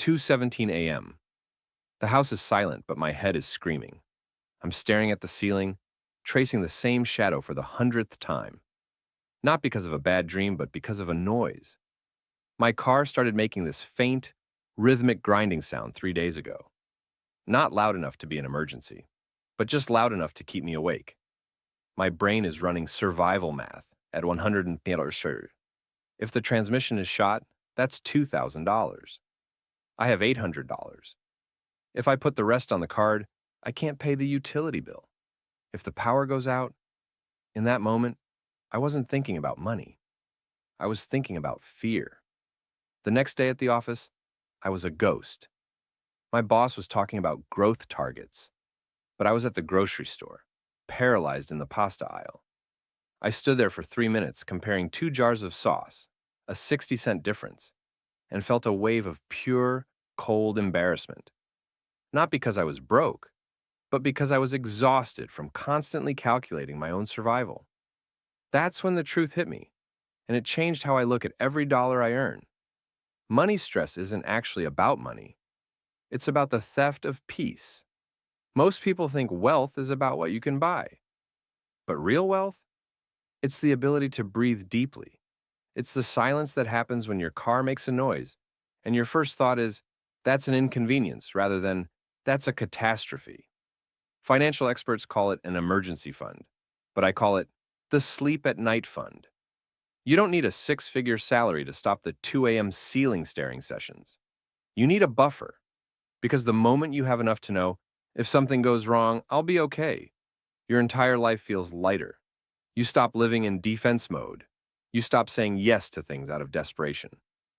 2:17 a.m. The house is silent, but my head is screaming. I'm staring at the ceiling, tracing the same shadow for the hundredth time. Not because of a bad dream, but because of a noise. My car started making this faint, rhythmic grinding sound 3 days ago. Not loud enough to be an emergency, but just loud enough to keep me awake. My brain is running survival math at 100 meters. If the transmission is shot, that's $2,000. I have $800. If I put the rest on the card, I can't pay the utility bill. If the power goes out, in that moment, I wasn't thinking about money. I was thinking about fear. The next day at the office, I was a ghost. My boss was talking about growth targets, but I was at the grocery store, paralyzed in the pasta aisle. I stood there for 3 minutes comparing 2 jars of sauce, a 60-cent difference, and felt a wave of pure, cold embarrassment. Not because I was broke, but because I was exhausted from constantly calculating my own survival. That's when the truth hit me, and it changed how I look at every dollar I earn. Money stress isn't actually about money. It's about the theft of peace. Most people think wealth is about what you can buy. But real wealth? It's the ability to breathe deeply. It's the silence that happens when your car makes a noise, and your first thought is, that's an inconvenience, rather than, that's a catastrophe. Financial experts call it an emergency fund, but I call it the sleep at night fund. You don't need a six-figure salary to stop the 2 a.m. ceiling staring sessions. You need a buffer, because the moment you have enough to know, if something goes wrong, I'll be okay, your entire life feels lighter. You stop living in defense mode. You stop saying yes to things out of desperation.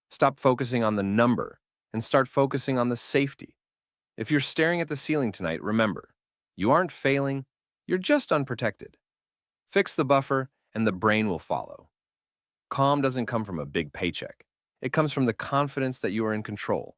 Stop focusing on the number and start focusing on the safety. If you're staring at the ceiling tonight, remember, you aren't failing, you're just unprotected. Fix the buffer and the brain will follow. Calm doesn't come from a big paycheck. It comes from the confidence that you are in control.